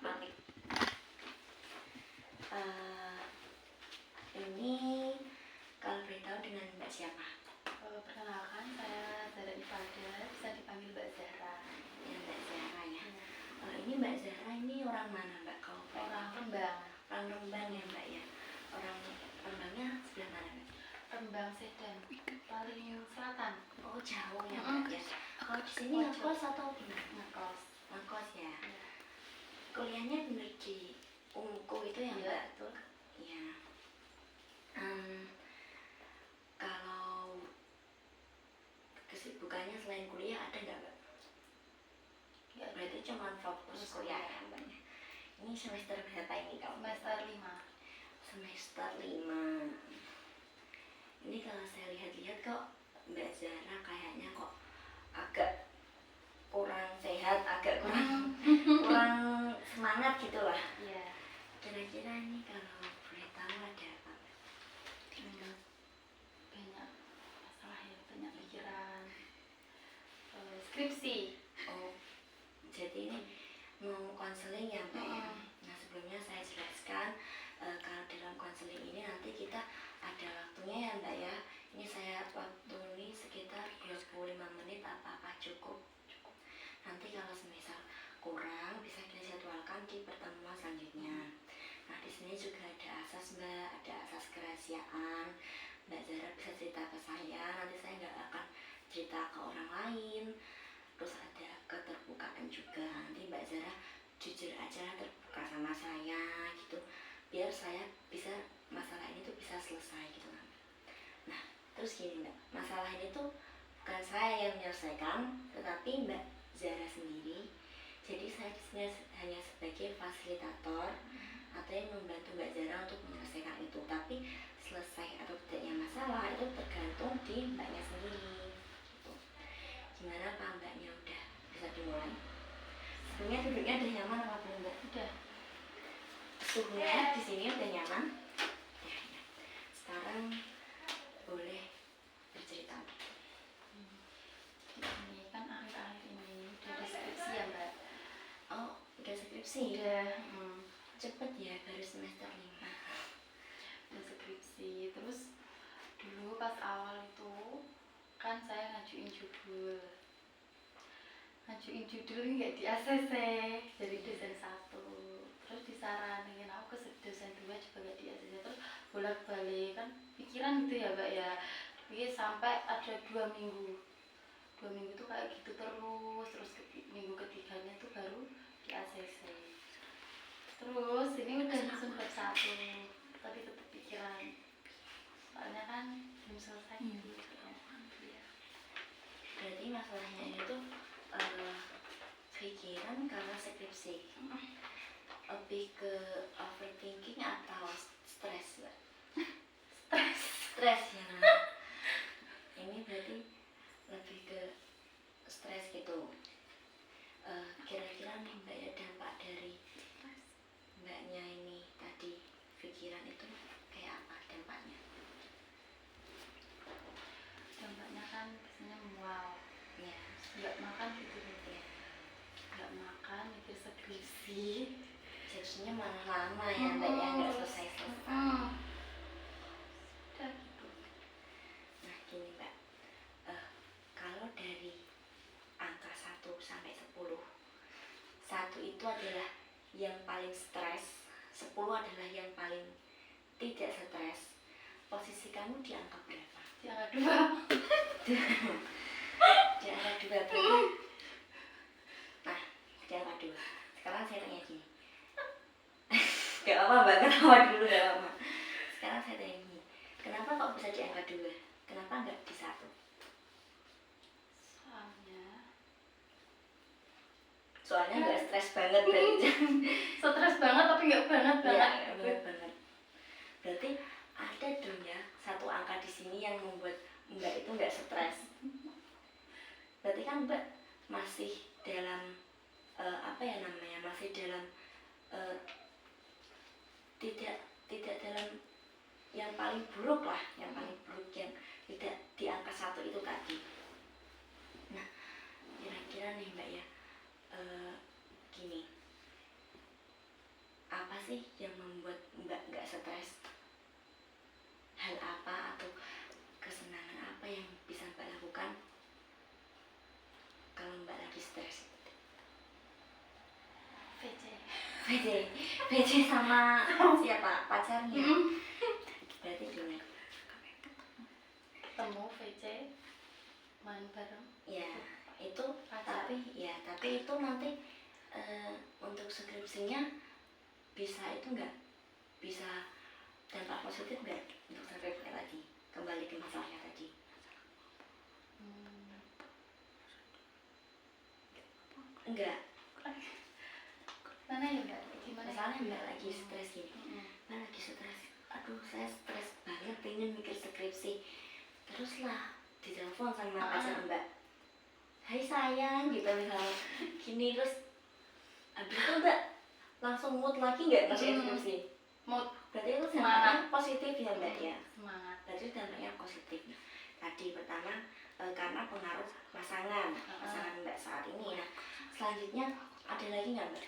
mati. Ini kalau boleh tahu dengan Mbak siapa? Perkenalkan, saya Zahra Ipada, bisa dipanggil Mbak Zahra. Ya, Mbak Zahra ya. Ini Mbak Zahra ini orang mana Mbak? Kalau Orang Rembang. Orang Rembang ya Mbak ya. Orang Rembangnya sebelah mana Mbak? Rembang Sedan, paling selatan. Oh jauh ya Mbak ya. Kalau di sini ngekos atau gimana? Ngekos. Ngekos ya. Kuliahnya bener di Unku itu ya Mbak? Betul. Iya. Kalau kesibukannya selain kuliah ada nggak Mbak? Ya, Berarti cuma fokus kuliah ya Mbaknya. Ini semester berapa ini kalau semester 5. Semester 5. Ini kalau saya lihat-lihat kok Mbak Zahra kayaknya kok agak kurang sehat, agak kurang semangat gitu lah. Iya. Kira-kira ini kalau boleh tahu ada apa Mbak? Banyak masalah ya, banyak pikiran. Skripsi. Oh, jadi ini mau konseling ya Mbak ya? Nah sebelumnya saya jelaskan kalau dalam konseling ini nanti kita ada waktunya ya Mbak ya. Ini saya waktu ini sekitar 25 menit, apakah cukup? Nanti kalau semisal kurang bisa kita jadwalkan di pertemuan selanjutnya. Nah di sini juga ada asas Mbak, ada asas kerahasiaan. Mbak Zahra bisa cerita ke saya, nanti saya nggak akan cerita ke orang lain. Terus ada keterbukaan juga, nanti Mbak Zahra jujur aja terbuka sama saya gitu, biar saya bisa masalah ini tuh bisa selesai gitu kan. Nah terus gini Mbak, masalah ini tuh bukan saya yang menyelesaikan, tetapi Mbak Zahra sendiri. Jadi saya di sini hanya sebagai fasilitator atau yang membantu Mbak Zahra untuk menyelesaikan itu. Tapi selesai atau tidaknya masalah itu tergantung di Mbaknya sendiri. Gitu. Gimana Pak Mbaknya, udah bisa dimulai? Sebelumnya duduknya udah nyaman apa belum Mbak? Udah. Suhunya di sini udah nyaman? Ya, ya. Sekarang boleh bercerita. Ini kan akhir-akhir ini udah deskripsi ya Mbak. Oh, udah skripsi? Udah. Cepet ya, baru semester 5. Udah skripsi. Terus dulu pas awal itu kan saya ngajuin judul ini nggak di ACC jadi dosen 1. Terus disaranin aku ke dosen 2 juga nggak di ACC. Terus bolak-balik kan pikiran gitu ya Mbak ya. Jadi sampai ada 2 minggu tuh kayak gitu terus minggu ketiganya tuh baru di ACC. Terus ini udah langsung bab 1, tapi tetap pikiran soalnya kan belum selesai gitu. Berarti masalahnya itu pikiran karena skripsi. Lebih ke overthinking atau stres Mbak? Stres ya. Ini berarti lebih ke stres gitu. Kira-kira nih Mbak ya, dampak dari Mbaknya ini tadi pikiran itu kayak apa dampaknya? Dampaknya kan biasanya mual Ya, nggak makan gitu ya, nggak makan mikir skripsi jadinya malah lama ya Mbak ya, nggak selesai-selesai. Udah gitu. Nah gini Mbak, kalau dari angka 1 sampai 10, 1 itu adalah yang paling stres, 10 adalah yang paling tidak stres. Posisi kamu di angka berapa? Di angka 2. Di angka 2 berarti. Nah, di angka 2. Sekarang saya tanya gini. Gak apa-apa Mbak, ketawa dulu gak apa-apa. Sekarang saya tanya gini, kenapa kok bisa di angka 2? Kenapa nggak di 1? Soalnya nggak stres banget berarti. Stres banget tapi nggak banget Ya, banget. Berarti ada dong ya satu angka di sini yang membuat Mbak itu nggak stres. Berarti kan Mbak masih dalam masih dalam tidak dalam yang paling buruk lah, yang paling buruk yang tidak di angka 1 itu tadi. Nah, kira-kira nih Mbak ya, gini, sih yang membuat Mbak nggak stres? Hal apa atau kesenangan apa yang bisa Mbak lakukan kalau Mbak lagi stres? VC. VC sama siapa? Pacarnya? Berarti gimana? Temu VC, main bareng. Ya itu Pacar. tapi itu nanti untuk skripsinya bisa itu nggak, bisa dampak positif nggak untuk skripsinya tadi, kembali ke masalahnya tadi? Enggak, Mana ya Mbak? Gimana? misalnya Mbak lagi stres gini, Mbak lagi stres, aduh saya stres banget pengen mikir skripsi, teruslah ditelepon sama pacar Mbak, hai sayang gitu misalnya gini, terus habis itu Mbak langsung mood lagi nggak ngerjain skripsi? Mood. Berarti itu Semangat. dampaknya positif ya Mbak ya? Semangat. Berarti dampaknya positif. Tadi pertama karena pengaruh pasangan Mbak saat ini. Nah selanjutnya ada lagi nggak Mbak?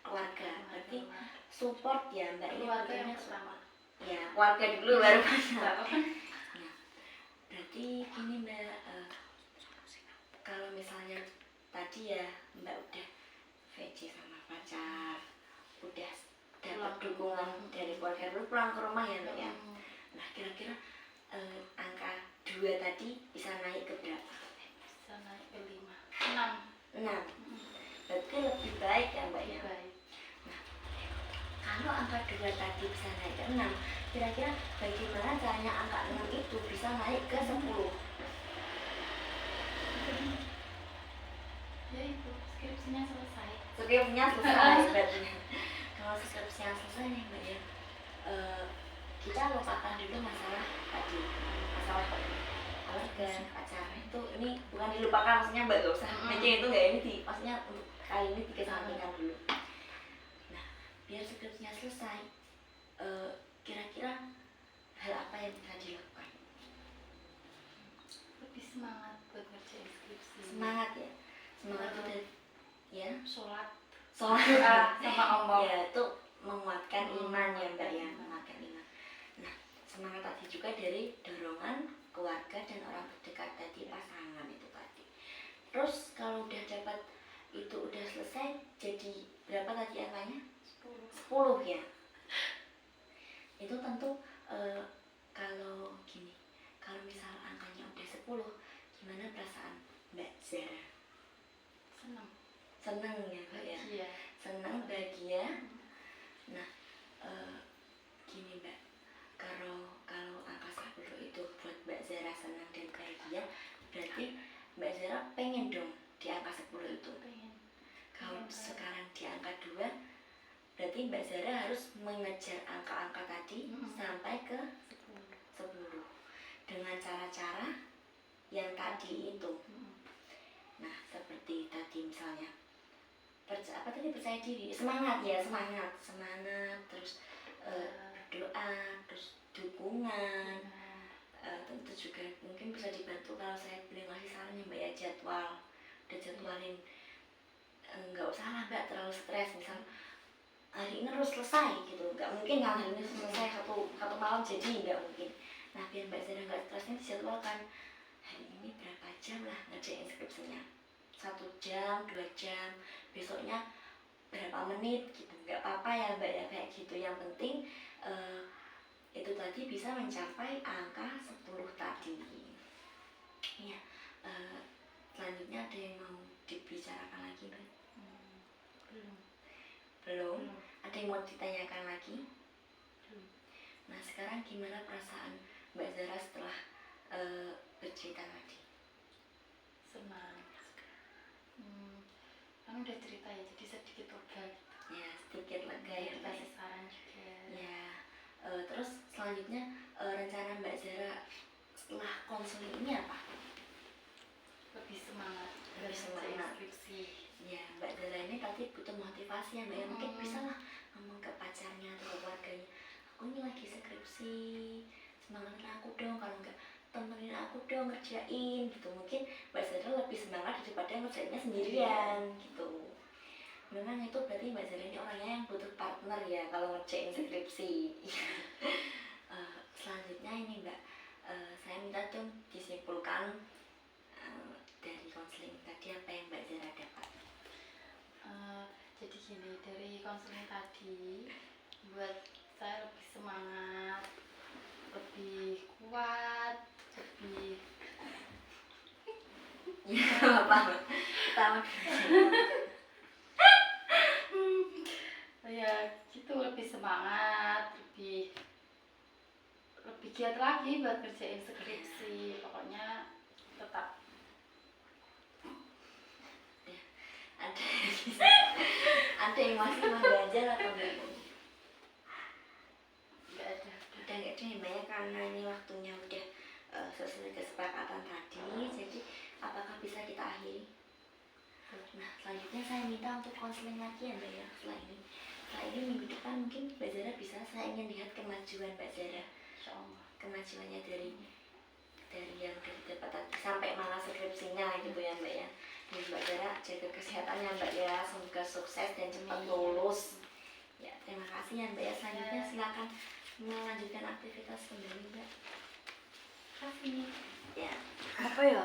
Keluarga. Berarti support ya Mbak? Keluarga Ini yang pertama. ya keluarga dulu baru pasangan. Nah, berarti gini Mbak, kalau misalnya tadi ya Mbak udah VC sama pacar, udah dapat dukungan dari keluarga dulu, pulang ke rumah ya Mbak ya. Nah kira-kira angka 2 tadi bisa naik ke berapa? Bisa naik ke 5, 6. 6. Berarti lebih baik ya Mbak ya. Baik. Nah kalau angka 2 tadi bisa naik ke 6, kira-kira bagaimana caranya angka 6 itu bisa naik ke 10? Ya itu, skripsinya selesai. Skripsinya selesai berarti. Kalau skripsinya selesai nih Mbak ya, kita lupakan dulu masalah tadi, masalah keluarga, pacar itu, ini bukan dilupakan, maksudnya Mbak gak usah mikir itu nggak, ini maksudnya untuk kali ini dikesampingkan dulu. Nah biar skripsinya selesai, kira-kira hal apa yang bisa dilakukan? Lebih semangat buat ngerjain skripsi. Semangat ya, semangat udah ya, Sholat soalnya sama Allah. ya itu menguatkan iman ya Mbak ya, menguatkan iman. Nah semangat tadi juga dari dorongan keluarga dan orang terdekat tadi, pasangan itu tadi. Terus kalau udah dapat itu, udah selesai, jadi berapa tadi angkanya? 10 ya. Itu tentu kalau gini, kalau misal angkanya udah 10, gimana perasaan Mbak Zara? Seneng ya Mbak ya? Iya. Senang, bahagia. Nah gini Mbak, kalau angka 10 itu buat Mbak Zara senang dan bahagia, berarti Mbak Zara pengen dong di angka 10 itu. Kalau sekarang di angka 2, berarti Mbak Zara harus mengejar angka-angka tadi sampai ke 10 dengan cara-cara yang tadi itu. Nah seperti tadi misalnya percaya diri, semangat ya, semangat, terus doa, terus dukungan. Tentu juga mungkin bisa dibantu kalau saya boleh ngasih saran ya Mbak ya, jadwal, udah jadwalin, nggak usah lah Mbak terlalu stres, misal hari ini harus selesai gitu, nggak mungkin kan hari ini selesai satu malam, jadi nggak mungkin. Nah biar Mbak Zara nggak stresnya dijadwalkan, hari ini berapa jam lah ngerjain skripsinya, 1 jam, 2 jam, besoknya berapa menit gitu, nggak apa-apa ya Mbak ya, kayak gitu. Yang penting itu tadi bisa mencapai angka 10 tadi ya. Selanjutnya ada yang mau dibicarakan lagi Mbak? Belum? Ada yang mau ditanyakan lagi? Nah sekarang gimana perasaan Mbak Zara setelah bercerita tadi? Senang. Kan udah cerita ya, jadi sedikit lega. Ya sedikit lega ya Mbak. Kasih saran juga. Ya terus selanjutnya rencana Mbak Zara setelah konseling ini apa? Lebih semangat. Lebih semangat. Skripsi. Ya Mbak Zara ini tadi butuh motivasi ya Mbak ya, mungkin bisa lah ngomong ke pacarnya atau ke keluarganya, aku ini lagi skripsi, semangatin aku dong, kalau enggak temenin aku dong ngerjain gitu. Mungkin Mbak Zara lebih semangat daripada ngerjainnya sendirian gitu. memang itu berarti Mbak Zara ini orangnya yang butuh partner ya kalau ngerjain skripsi. Selanjutnya ini Mbak, saya minta dong disimpulkan dari konseling tadi apa yang Mbak Zara dapat. Jadi gini, dari konseling tadi buat saya lebih semangat, lebih kuat, lebih Ya apa? Pertama ya gitu, lebih semangat, lebih giat lagi buat kerjain skripsi. Pokoknya tetap ada yang masih mengganjal atau enggak? nggak ada. Udah nggak deh Mbak ya, karena ini waktunya udah sesuai kesepakatan tadi, jadi apakah bisa kita akhiri? Nah selanjutnya saya minta untuk konseling lagi ya Mbak ya. Setelah ini minggu depan mungkin Mbak Zara bisa, saya ingin lihat kemajuan Mbak Zara, Insyaallah. kemajuannya dari yang dapat tadi sampai mana skripsinya gitu ya Mbak ya. Dan Mbak Zara jaga kesehatannya Mbak ya, semoga sukses dan cepat lulus. Ya terima kasih ya Mbak ya. Selanjutnya silakan melanjutkan aktivitas kembali Mbak. Terima kasih. Ya. Apa ya?